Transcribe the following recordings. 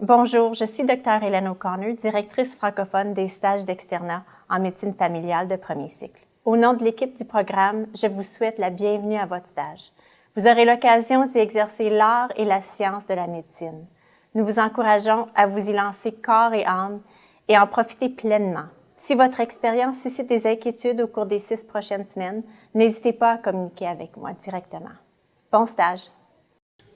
Bonjour, je suis Dr. Hélène O'Connor, directrice francophone des stages d'externat en médecine familiale de premier cycle. Au nom de l'équipe du programme, je vous souhaite la bienvenue à votre stage. Vous aurez l'occasion d'y exercer l'art et la science de la médecine. Nous vous encourageons à vous y lancer corps et âme et en profiter pleinement. Si votre expérience suscite des inquiétudes au cours des 6 prochaines semaines, n'hésitez pas à communiquer avec moi directement. Bon stage!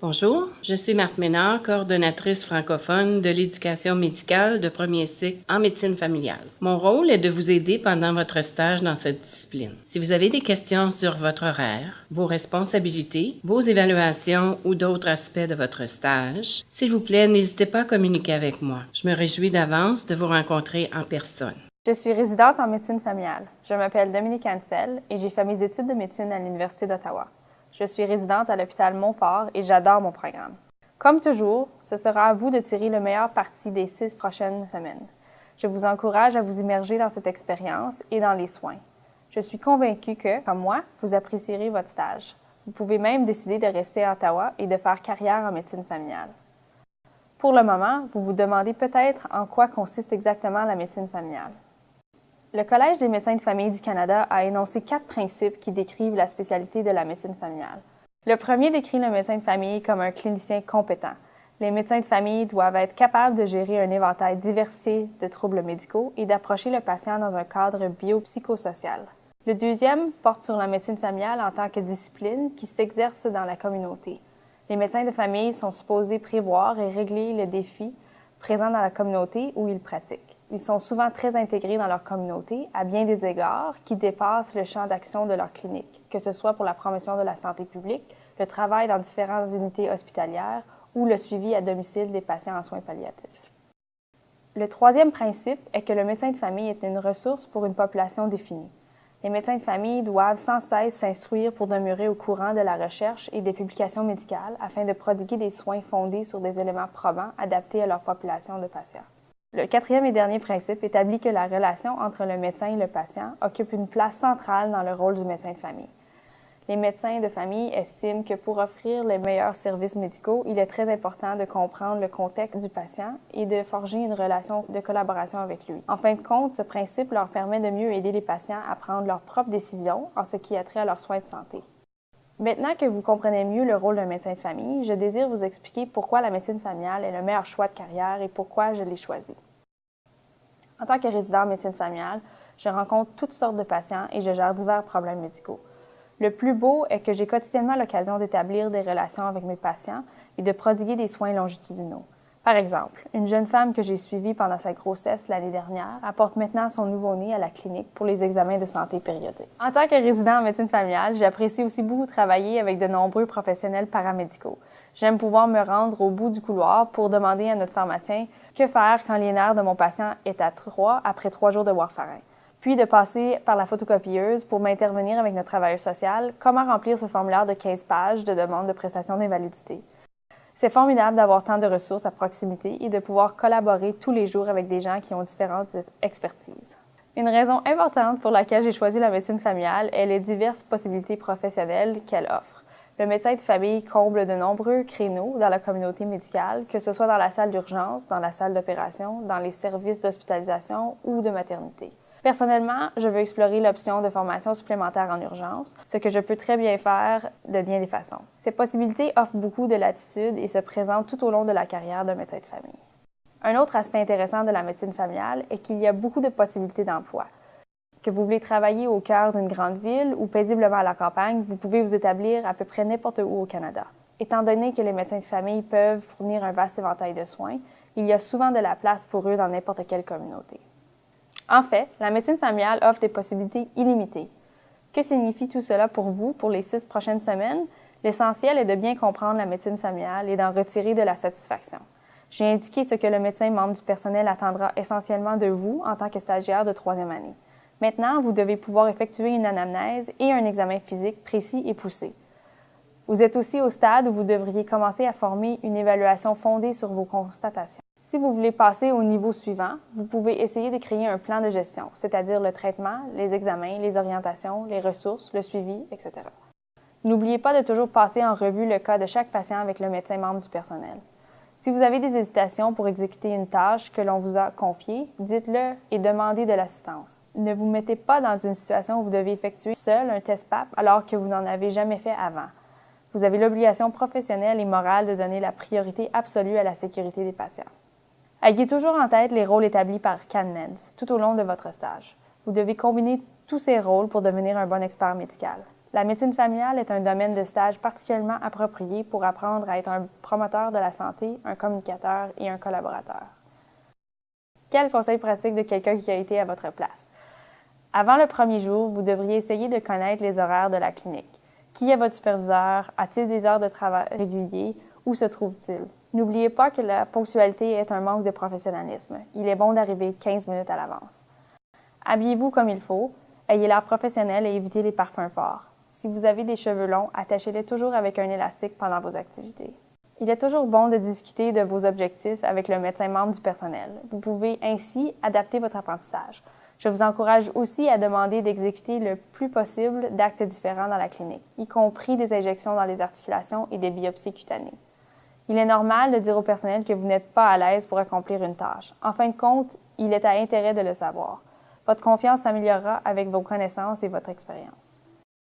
Bonjour, je suis Marthe Ménard, coordonnatrice francophone de l'éducation médicale de premier cycle en médecine familiale. Mon rôle est de vous aider pendant votre stage dans cette discipline. Si vous avez des questions sur votre horaire, vos responsabilités, vos évaluations ou d'autres aspects de votre stage, s'il vous plaît, n'hésitez pas à communiquer avec moi. Je me réjouis d'avance de vous rencontrer en personne. Je suis résidente en médecine familiale. Je m'appelle Dominique Ansel et j'ai fait mes études de médecine à l'Université d'Ottawa. Je suis résidente à l'hôpital Montfort et j'adore mon programme. Comme toujours, ce sera à vous de tirer le meilleur parti des 6 prochaines semaines. Je vous encourage à vous immerger dans cette expérience et dans les soins. Je suis convaincue que, comme moi, vous apprécierez votre stage. Vous pouvez même décider de rester à Ottawa et de faire carrière en médecine familiale. Pour le moment, vous vous demandez peut-être en quoi consiste exactement la médecine familiale. Le Collège des médecins de famille du Canada a énoncé 4 principes qui décrivent la spécialité de la médecine familiale. Le premier décrit le médecin de famille comme un clinicien compétent. Les médecins de famille doivent être capables de gérer un éventail diversifié de troubles médicaux et d'approcher le patient dans un cadre biopsychosocial. Le deuxième porte sur la médecine familiale en tant que discipline qui s'exerce dans la communauté. Les médecins de famille sont supposés prévoir et régler les défis présents dans la communauté où ils pratiquent. Ils sont souvent très intégrés dans leur communauté, à bien des égards, qui dépassent le champ d'action de leur clinique, que ce soit pour la promotion de la santé publique, le travail dans différentes unités hospitalières ou le suivi à domicile des patients en soins palliatifs. Le troisième principe est que le médecin de famille est une ressource pour une population définie. Les médecins de famille doivent sans cesse s'instruire pour demeurer au courant de la recherche et des publications médicales afin de prodiguer des soins fondés sur des éléments probants adaptés à leur population de patients. Le quatrième et dernier principe établit que la relation entre le médecin et le patient occupe une place centrale dans le rôle du médecin de famille. Les médecins de famille estiment que pour offrir les meilleurs services médicaux, il est très important de comprendre le contexte du patient et de forger une relation de collaboration avec lui. En fin de compte, ce principe leur permet de mieux aider les patients à prendre leurs propres décisions en ce qui a trait à leurs soins de santé. Maintenant que vous comprenez mieux le rôle d'un médecin de famille, je désire vous expliquer pourquoi la médecine familiale est le meilleur choix de carrière et pourquoi je l'ai choisi. En tant que résident en médecine familiale, je rencontre toutes sortes de patients et je gère divers problèmes médicaux. Le plus beau est que j'ai quotidiennement l'occasion d'établir des relations avec mes patients et de prodiguer des soins longitudinaux. Par exemple, une jeune femme que j'ai suivie pendant sa grossesse l'année dernière apporte maintenant son nouveau-né à la clinique pour les examens de santé périodiques. En tant que résident en médecine familiale, j'apprécie aussi beaucoup travailler avec de nombreux professionnels paramédicaux. J'aime pouvoir me rendre au bout du couloir pour demander à notre pharmacien que faire quand les nerfs de mon patient est à 3 après 3 jours de warfarin. Puis de passer par la photocopieuse pour m'intervenir avec notre travailleur social, comment remplir ce formulaire de 15 pages de demande de prestation d'invalidité. C'est formidable d'avoir tant de ressources à proximité et de pouvoir collaborer tous les jours avec des gens qui ont différentes expertises. Une raison importante pour laquelle j'ai choisi la médecine familiale est les diverses possibilités professionnelles qu'elle offre. Le médecin de famille comble de nombreux créneaux dans la communauté médicale, que ce soit dans la salle d'urgence, dans la salle d'opération, dans les services d'hospitalisation ou de maternité. Personnellement, je veux explorer l'option de formation supplémentaire en urgence, ce que je peux très bien faire de bien des façons. Ces possibilités offrent beaucoup de latitude et se présentent tout au long de la carrière d'un médecin de famille. Un autre aspect intéressant de la médecine familiale est qu'il y a beaucoup de possibilités d'emploi. Que vous voulez travailler au cœur d'une grande ville ou paisiblement à la campagne, vous pouvez vous établir à peu près n'importe où au Canada. Étant donné que les médecins de famille peuvent fournir un vaste éventail de soins, il y a souvent de la place pour eux dans n'importe quelle communauté. En fait, la médecine familiale offre des possibilités illimitées. Que signifie tout cela pour vous pour les 6 prochaines semaines? L'essentiel est de bien comprendre la médecine familiale et d'en retirer de la satisfaction. J'ai indiqué ce que le médecin membre du personnel attendra essentiellement de vous en tant que stagiaire de 3e année. Maintenant, vous devez pouvoir effectuer une anamnèse et un examen physique précis et poussé. Vous êtes aussi au stade où vous devriez commencer à former une évaluation fondée sur vos constatations. Si vous voulez passer au niveau suivant, vous pouvez essayer de créer un plan de gestion, c'est-à-dire le traitement, les examens, les orientations, les ressources, le suivi, etc. N'oubliez pas de toujours passer en revue le cas de chaque patient avec le médecin membre du personnel. Si vous avez des hésitations pour exécuter une tâche que l'on vous a confiée, dites-le et demandez de l'assistance. Ne vous mettez pas dans une situation où vous devez effectuer seul un test PAP alors que vous n'en avez jamais fait avant. Vous avez l'obligation professionnelle et morale de donner la priorité absolue à la sécurité des patients. Ayez toujours en tête les rôles établis par CanMeds tout au long de votre stage. Vous devez combiner tous ces rôles pour devenir un bon expert médical. La médecine familiale est un domaine de stage particulièrement approprié pour apprendre à être un promoteur de la santé, un communicateur et un collaborateur. Quel conseil pratique de quelqu'un qui a été à votre place? Avant le premier jour, vous devriez essayer de connaître les horaires de la clinique. Qui est votre superviseur? A-t-il des heures de travail réguliers? Où se trouve-t-il? N'oubliez pas que la ponctualité est un manque de professionnalisme. Il est bon d'arriver 15 minutes à l'avance. Habillez-vous comme il faut, ayez l'air professionnel et évitez les parfums forts. Si vous avez des cheveux longs, attachez-les toujours avec un élastique pendant vos activités. Il est toujours bon de discuter de vos objectifs avec le médecin membre du personnel. Vous pouvez ainsi adapter votre apprentissage. Je vous encourage aussi à demander d'exécuter le plus possible d'actes différents dans la clinique, y compris des injections dans les articulations et des biopsies cutanées. Il est normal de dire au personnel que vous n'êtes pas à l'aise pour accomplir une tâche. En fin de compte, il est à intérêt de le savoir. Votre confiance s'améliorera avec vos connaissances et votre expérience.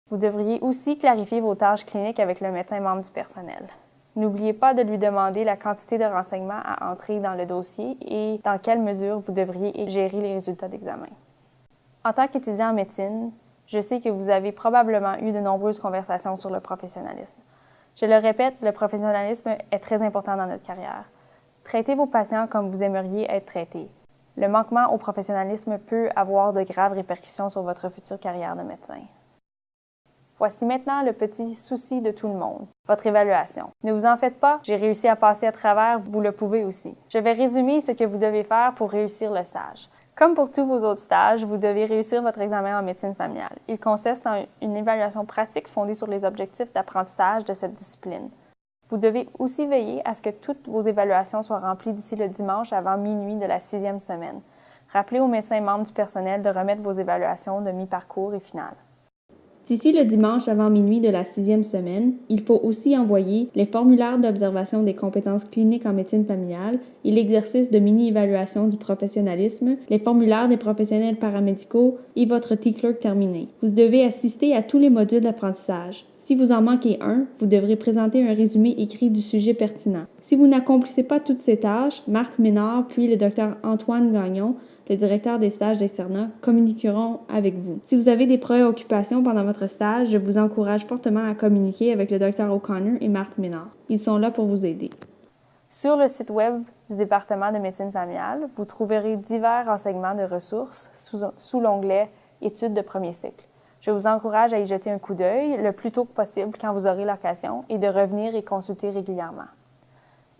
Vous devriez aussi clarifier vos tâches cliniques avec le médecin membre du personnel. N'oubliez pas de lui demander la quantité de renseignements à entrer dans le dossier et dans quelle mesure vous devriez gérer les résultats d'examen. En tant qu'étudiant en médecine, je sais que vous avez probablement eu de nombreuses conversations sur le professionnalisme. Je le répète, le professionnalisme est très important dans notre carrière. Traitez vos patients comme vous aimeriez être traités. Le manquement au professionnalisme peut avoir de graves répercussions sur votre future carrière de médecin. Voici maintenant le petit souci de tout le monde, votre évaluation. Ne vous en faites pas, j'ai réussi à passer à travers, vous le pouvez aussi. Je vais résumer ce que vous devez faire pour réussir le stage. Comme pour tous vos autres stages, vous devez réussir votre examen en médecine familiale. Il consiste en une évaluation pratique fondée sur les objectifs d'apprentissage de cette discipline. Vous devez aussi veiller à ce que toutes vos évaluations soient remplies d'ici le dimanche avant minuit de la 6e semaine. Rappelez aux médecins membres du personnel de remettre vos évaluations de mi-parcours et finale. D'ici le dimanche avant minuit de la 6e semaine, il faut aussi envoyer les formulaires d'observation des compétences cliniques en médecine familiale et l'exercice de mini-évaluation du professionnalisme, les formulaires des professionnels paramédicaux et votre T-Clerk terminé. Vous devez assister à tous les modules d'apprentissage. Si vous en manquez un, vous devrez présenter un résumé écrit du sujet pertinent. Si vous n'accomplissez pas toutes ces tâches, Marthe Ménard puis le Dr Antoine Gagnon, le directeur des stages d'externat, communiqueront avec vous. Si vous avez des préoccupations pendant votre stage, je vous encourage fortement à communiquer avec le Dr O'Connor et Marthe Ménard. Ils sont là pour vous aider. Sur le site web du département de médecine familiale, vous trouverez divers renseignements de ressources sous l'onglet « Études de premier cycle ». Je vous encourage à y jeter un coup d'œil le plus tôt possible quand vous aurez l'occasion et de revenir et consulter régulièrement.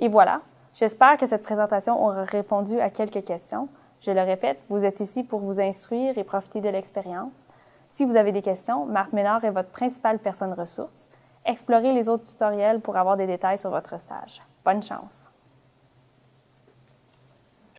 Et voilà, j'espère que cette présentation aura répondu à quelques questions. Je le répète, vous êtes ici pour vous instruire et profiter de l'expérience. Si vous avez des questions, Marthe Ménard est votre principale personne ressource. Explorez les autres tutoriels pour avoir des détails sur votre stage. Bonne chance!